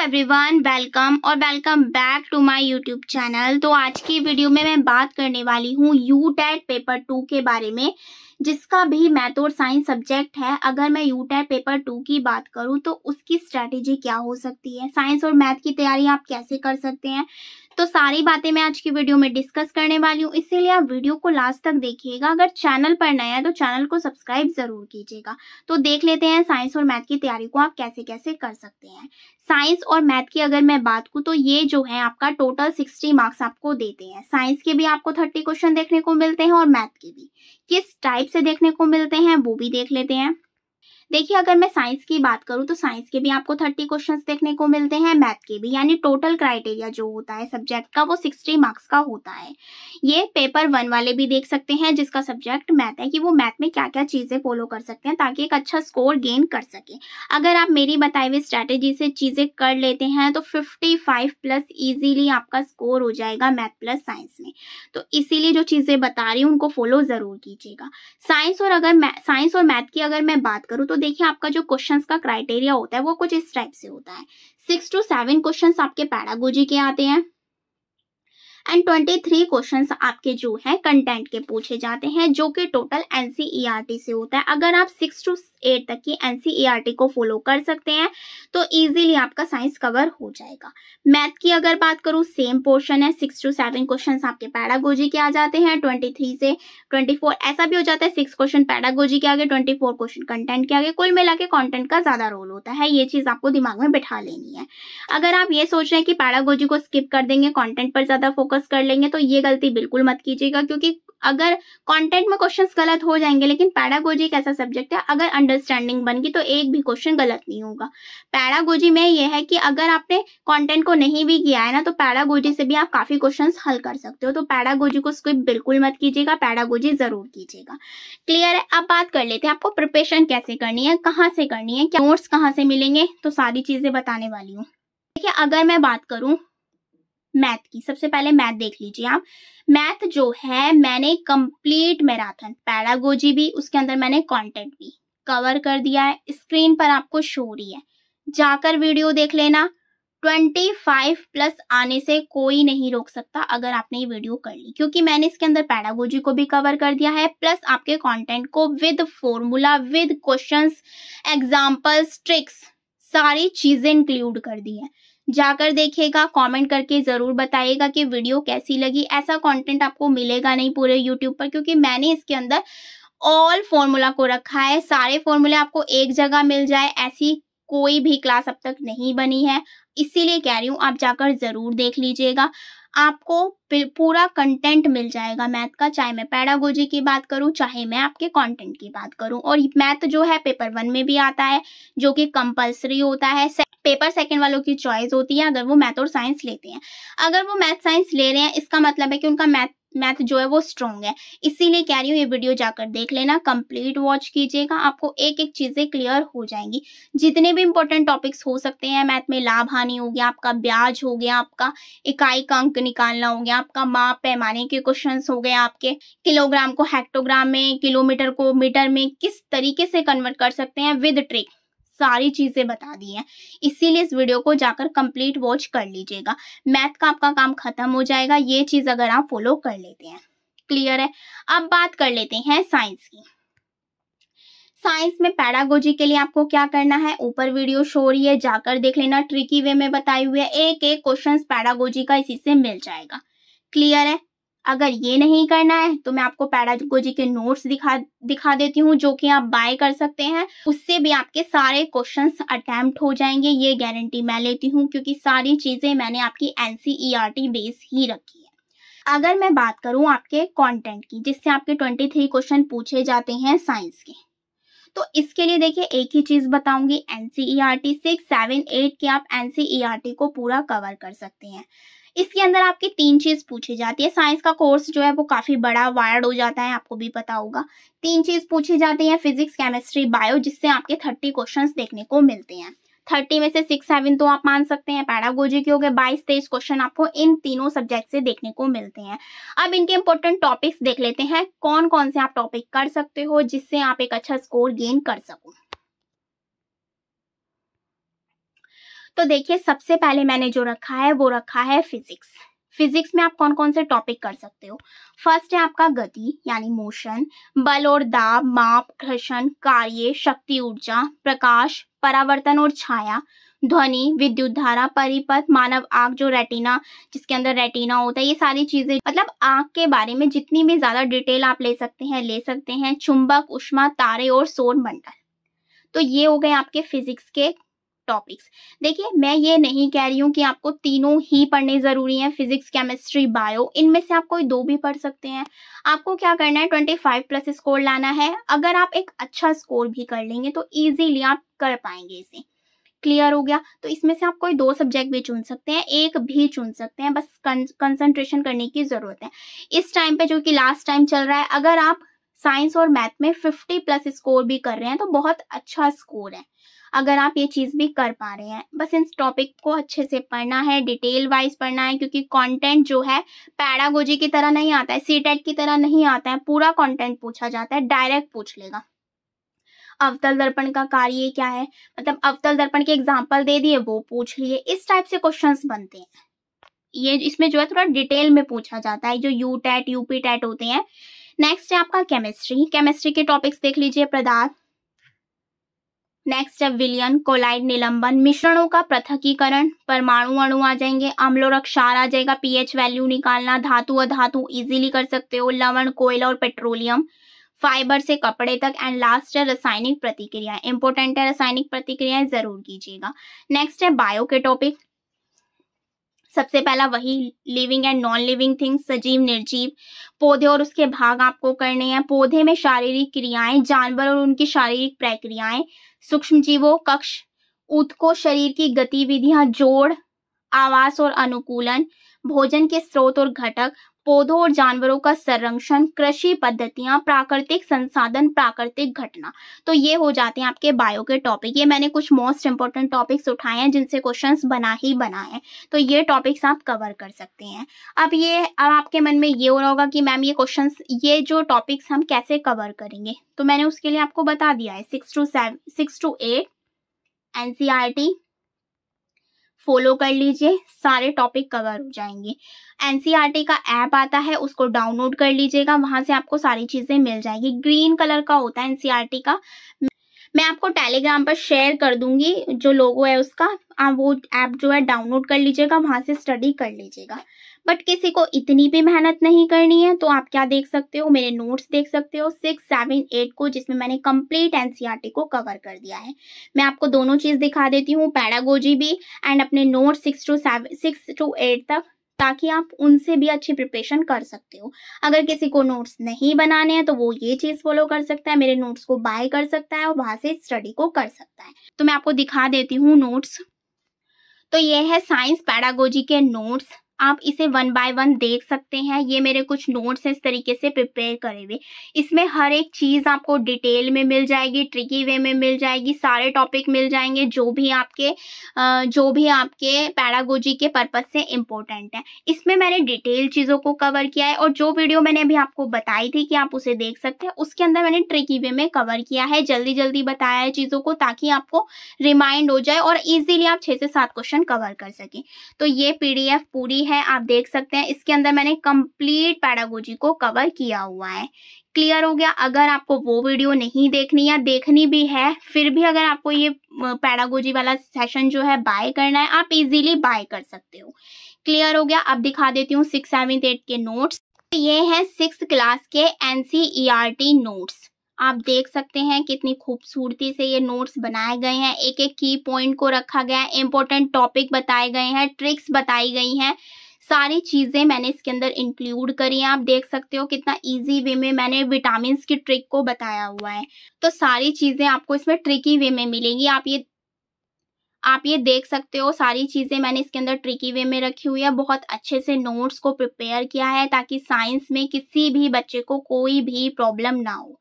Everyone, welcome back to my YouTube channel. तो आज की वीडियो में मैं बात करने वाली हूँ यूटेट पेपर 2 के बारे में, जिसका भी मैथ और साइंस सब्जेक्ट है। अगर मैं यूटेट पेपर 2 की बात करूँ तो उसकी स्ट्रैटेजी क्या हो सकती है, साइंस और मैथ की तैयारी आप कैसे कर सकते हैं, तो सारी बातें मैं आज की वीडियो में डिस्कस करने वाली हूँ। इसीलिए आप वीडियो को लास्ट तक देखिएगा। अगर चैनल पर नया है तो चैनल को सब्सक्राइब जरूर कीजिएगा। तो देख लेते हैं साइंस और मैथ की तैयारी को आप कैसे कैसे कर सकते हैं। साइंस और मैथ की अगर मैं बात करूँ तो ये जो है आपका टोटल 60 मार्क्स आपको देते हैं। साइंस के भी आपको 30 क्वेश्चन देखने को मिलते हैं और मैथ के भी किस टाइप से देखने को मिलते हैं वो भी देख लेते हैं। देखिए, अगर मैं साइंस की बात करूं तो साइंस के भी आपको 30 क्वेश्चंस देखने को मिलते हैं, मैथ के भी, यानी टोटल क्राइटेरिया जो होता है सब्जेक्ट का वो 60 मार्क्स का होता है। ये पेपर 1 वाले भी देख सकते हैं जिसका सब्जेक्ट मैथ है कि वो मैथ में क्या क्या चीजें फॉलो कर सकते हैं ताकि एक अच्छा स्कोर गेन कर सके। अगर आप मेरी बताई हुई स्ट्रैटेजी से चीजें कर लेते हैं तो 55 प्लस ईजिली आपका स्कोर हो जाएगा मैथ प्लस साइंस में। तो इसीलिए जो चीजें बता रही हूँ उनको फॉलो जरूर कीजिएगा। साइंस और मैथ की अगर मैं बात करूँ तो देखिए, आपका जो क्वेश्चंस का क्राइटेरिया होता है वो कुछ इस टाइप से होता है। 6 to 7 क्वेश्चंस आपके पैडागोजी के आते हैं एंड 23 क्वेश्चंस आपके जो है कंटेंट के पूछे जाते हैं, जो कि टोटल एनसीईआरटी से होता है। अगर आप 6 to 8 तक की एनसीईआरटी को फॉलो कर सकते हैं तो इजीली आपका साइंस कवर हो जाएगा। मैथ की अगर बात करूं सेम पोर्शन है, 6 to 7 क्वेश्चंस आपके पैडागोजी के आ जाते हैं, 23 से 24 ऐसा भी हो जाता है, 6 क्वेश्चन पैडागोजी के आगे 24 क्वेश्चन कंटेंट के आगे। कुल मिला के कॉन्टेंट का ज्यादा रोल होता है, ये चीज आपको दिमाग में बैठा लेनी है। अगर आप ये सोच रहे हैं कि पैडागोजी को स्किप कर देंगे, कॉन्टेंट पर ज्यादा फोकस कर लेंगे, तो ये गलती बिल्कुल मत कीजिएगा, क्योंकि अगर कंटेंट में क्वेश्चंस गलत हो जाएंगे, लेकिन पैडागोजी एक ऐसा सब्जेक्ट है अगर अंडरस्टैंडिंग बन गई तो एक भी क्वेश्चन गलत नहीं होगा। पैडागोजी में यह है कि अगर आपने कंटेंट को नहीं भी किया है ना तो पैडागोजी से भी आप काफी क्वेश्चंस हल कर सकते हो। तो पैडागोजी को स्किप बिल्कुल मत कीजिएगा, पैडागोजी जरूर कीजिएगा। क्लियर है? अब बात कर लेते हैं आपको प्रिपरेशन कैसे करनी है, कहाँ से करनी है, क्या नोट्स कहाँ से मिलेंगे, तो सारी चीजें बताने वाली हूँ। देखिए, अगर मैं बात करूँ मैथ की, सबसे पहले मैथ देख लीजिए आप। मैथ जो है मैंने कंप्लीट मैराथन, पैडागोजी भी, उसके अंदर मैंने कंटेंट भी कवर कर दिया है। स्क्रीन पर आपको शो हो रही है, जाकर वीडियो देख लेना। 25 प्लस आने से कोई नहीं रोक सकता अगर आपने ये वीडियो कर ली, क्योंकि मैंने इसके अंदर पैडागोजी को भी कवर कर दिया है, प्लस आपके कंटेंट को with formula, with questions, examples, tricks, सारी चीजें इंक्लूड कर दी है। जाकर देखिएगा, कमेंट करके जरूर बताइएगा कि वीडियो कैसी लगी। ऐसा कंटेंट आपको मिलेगा नहीं पूरे यूट्यूब पर, क्योंकि मैंने इसके अंदर ऑल फॉर्मूला को रखा है। सारे फॉर्मूले आपको एक जगह मिल जाए, ऐसी कोई भी क्लास अब तक नहीं बनी है, इसीलिए कह रही हूँ आप जाकर जरूर देख लीजिएगा। आपको पूरा कंटेंट मिल जाएगा मैथ का, चाहे मैं पैडागोजी की बात करूं, चाहे मैं आपके कंटेंट की बात करूं। और मैथ जो है पेपर 1 में भी आता है, जो कि कंपलसरी होता है। पेपर 2 वालों की चॉइस होती है अगर वो मैथ और साइंस लेते हैं। अगर वो मैथ साइंस ले रहे हैं इसका मतलब है कि उनका मैथ जो है वो स्ट्रॉन्ग है। इसीलिए कह रही हूँ ये वीडियो जाकर देख लेना, कंप्लीट वॉच कीजिएगा, आपको एक एक चीजें क्लियर हो जाएंगी। जितने भी इंपॉर्टेंट टॉपिक्स हो सकते हैं मैथ में, लाभ हानि हो गया, आपका ब्याज हो गया, आपका इकाई का अंक निकालना हो गया, आपका माप पैमाने के क्वेश्चंस हो गए, आपके किलोग्राम को हेक्टोग्राम में, किलोमीटर को मीटर में किस तरीके से कन्वर्ट कर सकते हैं विद ट्रिक, सारी चीजें बता दी हैं। इसीलिए इस वीडियो को जाकर कंप्लीट वॉच कर लीजिएगा। मैथ का आपका काम खत्म हो जाएगा ये चीज अगर आप फॉलो कर लेते हैं। क्लियर है? अब बात कर लेते हैं साइंस की। साइंस में पैडागोजी के लिए आपको क्या करना है, ऊपर वीडियो शो रही है, जाकर देख लेना। ट्रिकी वे में बताई हुई है, एक एक क्वेश्चन पैडागोजी का इसी से मिल जाएगा। क्लियर है? अगर ये नहीं करना है तो मैं आपको पैडागोजी के नोट्स दिखा देती हूँ, जो कि आप बाय कर सकते हैं। उससे भी आपके सारे क्वेश्चंस अटेम्प्ट हो जाएंगे, ये गारंटी मैं लेती हूँ, क्योंकि सारी चीजें मैंने आपकी एनसीईआरटी बेस ही रखी है। अगर मैं बात करूँ आपके कंटेंट की, जिससे आपके 23 क्वेश्चन पूछे जाते हैं साइंस के, तो इसके लिए देखिए एक ही चीज बताऊंगी, एनसीईआरटी 6, 7, 8 के आप एनसीईआरटी को पूरा कवर कर सकते हैं। इसके अंदर आपकी 3 चीज पूछी जाती है। साइंस का कोर्स जो है वो काफी बड़ा वायर्ड हो जाता है, आपको भी पता होगा। 3 चीज पूछी जाती है, फिजिक्स, केमिस्ट्री, बायो, जिससे आपके 30 क्वेश्चंस देखने को मिलते हैं। 30 में से 6, 7 तो आप मान सकते हैं पैडागोजी के हो गए। 22-23 क्वेश्चन आपको इन तीनों सब्जेक्ट से देखने को मिलते हैं। अब इनके इंपॉर्टेंट टॉपिक्स देख लेते हैं, कौन कौन से आप टॉपिक कर सकते हो जिससे आप एक अच्छा स्कोर गेन कर सको। तो देखिए सबसे पहले मैंने जो रखा है वो रखा है फिजिक्स। फिजिक्स में आप कौन कौन से टॉपिक कर सकते हो। फर्स्ट है आपका गति यानी मोशन, बल और दाब, माप, घर्षण, कार्य, शक्ति, ऊर्जा, प्रकाश, परावर्तन और छाया, ध्वनि, विद्युत धारा, परिपथ, मानव आंख जो रेटिना, जिसके अंदर रेटिना होता है, ये सारी चीजें, मतलब आंख के बारे में जितनी भी ज्यादा डिटेल आप ले सकते हैं। चुंबक, ऊष्मा, तारे और सौर मंडल। तो ये हो गए आपके फिजिक्स के टॉपिक्स। देखिए मैं ये नहीं कह रही हूँ कि आपको तीनों ही पढ़ने जरूरी हैं, फिजिक्स, केमिस्ट्री, बायो, इनमें से आप कोई दो भी पढ़ सकते हैं। आपको क्या करना है, 25+ स्कोर लाना है। अगर आप एक अच्छा स्कोर भी कर लेंगे तो इजीली आप कर पाएंगे इसे। क्लियर हो गया। तो इसमें से आप कोई दो सब्जेक्ट भी चुन सकते हैं, एक भी चुन सकते हैं, बस कंसंट्रेशन करने की जरूरत है इस टाइम पे, जो कि लास्ट टाइम चल रहा है। अगर आप साइंस और मैथ में 50+ स्कोर भी कर रहे हैं तो बहुत अच्छा स्कोर है, अगर आप ये चीज भी कर पा रहे हैं। बस इन टॉपिक को अच्छे से पढ़ना है, डिटेल वाइज पढ़ना है, क्योंकि कंटेंट जो है पैडागोजी की तरह नहीं आता है, सीटेट की तरह नहीं आता है। पूरा कंटेंट पूछा जाता है, डायरेक्ट पूछ लेगा। अवतल दर्पण का कार्य क्या है, मतलब अवतल दर्पण के एग्जाम्पल दे दिए, वो पूछ लिए। इस टाइप से क्वेश्चंस बनते हैं। ये इसमें जो है थोड़ा डिटेल में पूछा जाता है, जो यू टेट यूपी टेट होते हैं। नेक्स्ट है आपका केमिस्ट्री। केमिस्ट्री के टॉपिक्स देख लीजिए, पदार्थ। नेक्स्ट है विलयन, कोलाइड, निलंबन, मिश्रणों का पृथकीकरण, परमाणु अणु आ जाएंगे, अम्ल और क्षार आ जाएगा, पीएच वैल्यू निकालना, धातु अधातु इजीली कर सकते हो, लवण, कोयला और पेट्रोलियम, फाइबर से कपड़े तक। एंड लास्ट है रासायनिक प्रतिक्रियाएं। इंपॉर्टेंट है, रासायनिक प्रतिक्रियाएं जरूर कीजिएगा। नेक्स्ट है बायो के टॉपिक। सबसे पहला वही living and non living things, सजीव निर्जीव, पौधे और उसके भाग आपको करने हैं। पौधे में शारीरिक क्रियाएं, जानवर और उनकी शारीरिक प्रक्रियाएं, सूक्ष्म जीवों, कक्ष ऊतकों, शरीर की गतिविधियां, जोड़, आवास और अनुकूलन, भोजन के स्रोत और घटक, पौधों और जानवरों का संरक्षण, कृषि पद्धतियां, प्राकृतिक संसाधन, प्राकृतिक घटना। तो ये हो जाते हैं आपके बायो के टॉपिक। ये मैंने कुछ मोस्ट इंपोर्टेंट टॉपिक्स उठाए हैं जिनसे क्वेश्चंस बना है, तो ये टॉपिक्स आप कवर कर सकते हैं। अब आपके मन में ये हो रहा होगा कि मैम ये जो टॉपिक्स हम कैसे कवर करेंगे, तो मैंने उसके लिए आपको बता दिया है। 6 to 8 NCERT फॉलो कर लीजिए, सारे टॉपिक कवर हो जाएंगे। एनसीईआरटी का ऐप आता है, उसको डाउनलोड कर लीजिएगा, वहां से आपको सारी चीजें मिल जाएगी। ग्रीन कलर का होता है एनसीईआरटी का, मैं आपको टेलीग्राम पर शेयर कर दूंगी जो लोगो है उसका। आप वो ऐप जो है डाउनलोड कर लीजिएगा, वहां से स्टडी कर लीजिएगा। बट किसी को इतनी भी मेहनत नहीं करनी है तो आप क्या देख सकते हो, मेरे नोट्स देख सकते हो 6, 7, 8 को, जिसमें मैंने कंप्लीट एनसीईआरटी को कवर कर दिया है। मैं आपको दोनों चीज दिखा देती हूँ, पैडागोजी भी एंड अपने नोट 6 to 8 तक, ताकि आप उनसे भी अच्छी प्रिपरेशन कर सकते हो। अगर किसी को नोट्स नहीं बनाने हैं तो वो ये चीज फॉलो कर सकता है, मेरे नोट्स को बाय कर सकता है और वहां से स्टडी को कर सकता है। तो मैं आपको दिखा देती हूँ नोट्स। तो ये है साइंस पैडागोजी के नोट्स, आप इसे 1 by 1 देख सकते हैं। ये मेरे कुछ नोट्स हैं इस तरीके से प्रिपेयर करे हुए। इसमें हर एक चीज आपको डिटेल में मिल जाएगी, ट्रिकी वे में मिल जाएगी, सारे टॉपिक मिल जाएंगे जो भी आपके पैडागोजी के पर्पज से इम्पोर्टेंट है। इसमें मैंने डिटेल चीजों को कवर किया है, और जो वीडियो मैंने अभी आपको बताई थी कि आप उसे देख सकते हैं, उसके अंदर मैंने ट्रिकी वे में कवर किया है, जल्दी जल्दी बताया है चीजों को, ताकि आपको रिमाइंड हो जाए और इजीली आप 6 से 7 क्वेश्चन कवर कर सके। तो ये PDF पूरी है, आप देख सकते हैं, इसके अंदर मैंने कंप्लीट पैडागोजी को कवर किया हुआ है। क्लियर हो गया। अगर आपको वो वीडियो नहीं देखनी या देखनी भी है, फिर भी अगर आपको ये पैडागोजी वाला सेशन जो है बाय करना है, आप इजीली बाय कर सकते हो। क्लियर हो गया। अब दिखा देती हूँ 6, 7, 8 के नोट्स। ये है 6th क्लास के NCERT नोट्स। आप देख सकते हैं कितनी खूबसूरती से ये नोट्स बनाए गए हैं, एक एक की पॉइंट को रखा गया है, इंपॉर्टेंट टॉपिक बताए गए हैं, ट्रिक्स बताई गई हैं, सारी चीजें मैंने इसके अंदर इंक्लूड करी हैं। आप देख सकते हो कितना इजी वे में मैंने विटामिन की ट्रिक को बताया हुआ है। तो सारी चीजें आपको इसमें ट्रिकी वे में मिलेंगी। आप ये देख सकते हो, सारी चीजें मैंने इसके अंदर ट्रिकी वे में रखी हुई है। बहुत अच्छे से नोट्स को प्रिपेयर किया है ताकि साइंस में किसी भी बच्चे को कोई भी प्रॉब्लम ना हो।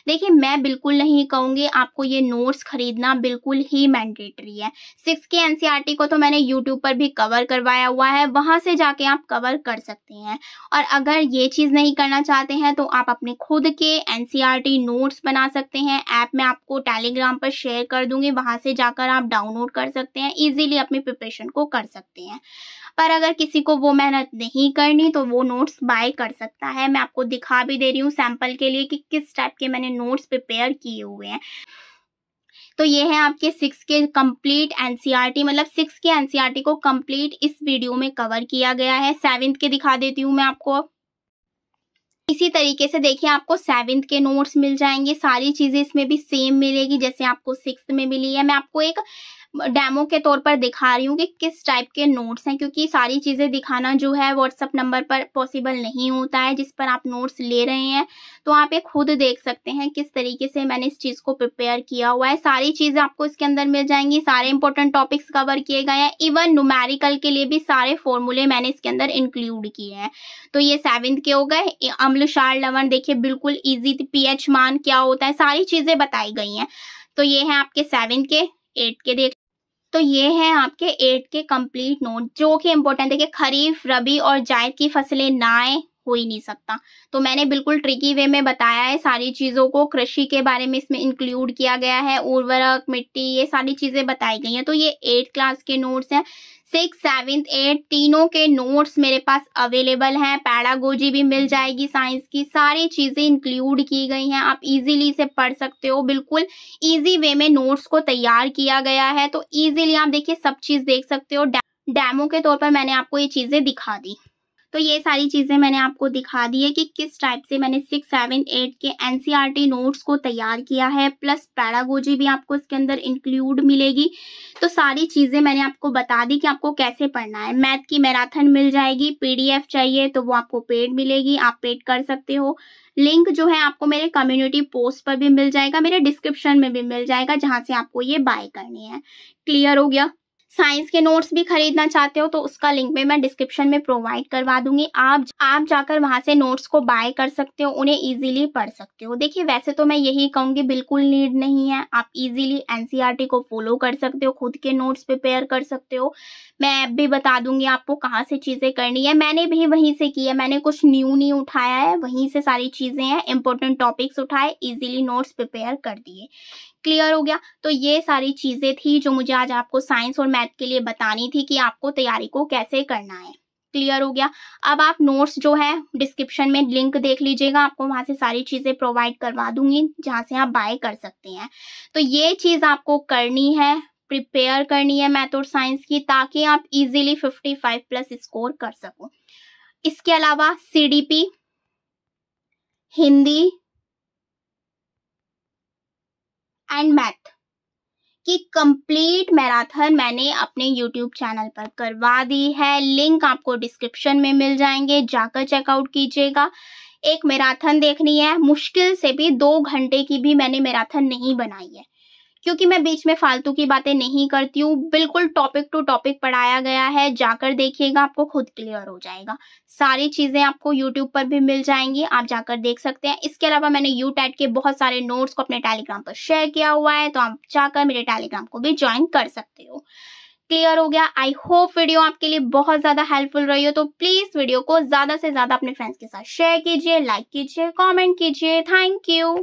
देखिए मैं बिल्कुल नहीं कहूँगी, आपको ये नोट्स खरीदना बिल्कुल ही मैंडेटरी है। 6 के एनसीईआरटी को तो मैंने यूट्यूब पर भी कवर करवाया हुआ है, वहाँ से जाके आप कवर कर सकते हैं। और अगर ये चीज़ नहीं करना चाहते हैं तो आप अपने खुद के एनसीईआरटी नोट्स बना सकते हैं। ऐप मैं आपको टेलीग्राम पर शेयर कर दूँगी, वहाँ से जाकर आप डाउनलोड कर सकते हैं, ईज़िली अपनी प्रिपरेशन को कर सकते हैं। पर अगर किसी को वो मेहनत नहीं करनी तो वो नोट्स बाय कर सकता है। मैं आपको दिखा भी दे रही हूँ सैंपल के लिए कि किस टाइप के मैंने नोट्स प्रिपेयर किए हुए हैं। तो ये है आपके 6 के कंप्लीट एनसीईआरटी, मतलब 6 के एनसीईआरटी को कंप्लीट इस वीडियो में कवर किया गया है। 7th के दिखा देती हूँ मैं आपको। इसी तरीके से देखिए आपको 7th के नोट्स मिल जाएंगे, सारी चीज़ें इसमें भी सेम मिलेगी जैसे आपको 6th में मिली है। मैं आपको एक डेमो के तौर पर दिखा रही हूँ कि किस टाइप के नोट्स हैं, क्योंकि सारी चीज़ें दिखाना जो है व्हाट्सएप नंबर पर पॉसिबल नहीं होता है जिस पर आप नोट्स ले रहे हैं। तो आप ये खुद देख सकते हैं किस तरीके से मैंने इस चीज़ को प्रिपेयर किया हुआ है। सारी चीज़ें आपको इसके अंदर मिल जाएंगी, सारे इंपॉर्टेंट टॉपिक्स कवर किए गए हैं। इवन न्यूमेरिकल के लिए भी सारे फॉर्मूले मैंने इसके अंदर इंक्लूड किए हैं। तो ये 7th के हो गए। अम्ल क्षार लवण देखिए बिल्कुल ईजी, पीएच मान क्या होता है, सारी चीज़ें बताई गई हैं। तो ये है आपके 7th के। 8 के देख, तो ये है आपके 8 के कंप्लीट नोट जो कि इम्पोर्टेंट है कि खरीफ, रबी और जायद की फसलें ना आए, हो ही नहीं सकता। तो मैंने बिल्कुल ट्रिकी वे में बताया है सारी चीज़ों को, कृषि के बारे में इसमें इंक्लूड किया गया है, उर्वरक, मिट्टी, ये सारी चीज़ें बताई गई हैं। तो ये 8 क्लास के नोट्स हैं। 6, 7, 8 तीनों के नोट्स मेरे पास अवेलेबल हैं। पैडागोजी भी मिल जाएगी साइंस की, सारी चीज़ें इंक्लूड की गई हैं। आप इजीली इसे पढ़ सकते हो, बिल्कुल इजी वे में नोट्स को तैयार किया गया है। तो इजीली आप देखिए सब चीज़ देख सकते हो। डेमो के तौर पर मैंने आपको ये चीज़ें दिखा दी। तो ये सारी चीज़ें मैंने आपको दिखा दी है कि किस टाइप से मैंने 6, 7, 8 के एनसीईआरटी नोट्स को तैयार किया है, प्लस पैडागोजी भी आपको इसके अंदर इंक्लूड मिलेगी। तो सारी चीज़ें मैंने आपको बता दी कि आपको कैसे पढ़ना है। मैथ की मैराथन मिल जाएगी, पीडीएफ चाहिए तो वो आपको पेड मिलेगी, आप पेड कर सकते हो। लिंक जो है आपको मेरे कम्युनिटी पोस्ट पर भी मिल जाएगा, मेरे डिस्क्रिप्शन में भी मिल जाएगा, जहाँ से आपको ये बाय करनी है। क्लियर हो गया? साइंस के नोट्स भी खरीदना चाहते हो तो उसका लिंक भी मैं डिस्क्रिप्शन में प्रोवाइड करवा दूंगी। आप जाकर वहां से नोट्स को बाय कर सकते हो, उन्हें इजीली पढ़ सकते हो। देखिए वैसे तो मैं यही कहूंगी बिल्कुल नीड नहीं है, आप इजीली एनसीईआरटी को फॉलो कर सकते हो, खुद के नोट्स प्रिपेयर कर सकते हो। मैं ऐप भी बता दूंगी आपको कहाँ से चीज़ें करनी है, मैंने भी वहीं से की है, मैंने कुछ न्यू नहीं उठाया है, वहीं से सारी चीज़ें हैं, इंपॉर्टेंट टॉपिक्स उठाए, इजीली नोट्स प्रिपेयर कर दिए। क्लियर हो गया? तो ये सारी चीज़ें थी जो मुझे आज आपको साइंस और मैथ के लिए बतानी थी कि आपको तैयारी को कैसे करना है। क्लियर हो गया? अब आप नोट्स जो है डिस्क्रिप्शन में लिंक देख लीजिएगा, आपको वहाँ से सारी चीज़ें प्रोवाइड करवा दूंगी जहाँ से आप बाय कर सकते हैं। तो ये चीज़ आपको करनी है, प्रिपेयर करनी है मैथ और साइंस की, ताकि आप इजीली 55+ स्कोर कर सको। इसके अलावा सीडीपी, हिंदी एंड मैथ की कंप्लीट मैराथन मैंने अपने यूट्यूब चैनल पर करवा दी है। लिंक आपको डिस्क्रिप्शन में मिल जाएंगे, जाकर चेकआउट कीजिएगा। एक मैराथन देखनी है, मुश्किल से भी 2 घंटे की भी मैंने मैराथन नहीं बनाई है, क्योंकि मैं बीच में फालतू की बातें नहीं करती हूँ। बिल्कुल टॉपिक टू टॉपिक पढ़ाया गया है, जाकर देखिएगा, आपको खुद क्लियर हो जाएगा। सारी चीज़ें आपको यूट्यूब पर भी मिल जाएंगी, आप जाकर देख सकते हैं। इसके अलावा मैंने यूटेट के बहुत सारे नोट्स को अपने टेलीग्राम पर शेयर किया हुआ है, तो आप जाकर मेरे टेलीग्राम को भी ज्वाइन कर सकते हो। क्लियर हो गया? आई होप वीडियो आपके लिए बहुत ज़्यादा हेल्पफुल रही हो। तो प्लीज़ वीडियो को ज़्यादा से ज़्यादा अपने फ्रेंड्स के साथ शेयर कीजिए, लाइक कीजिए, कॉमेंट कीजिए। Thank you.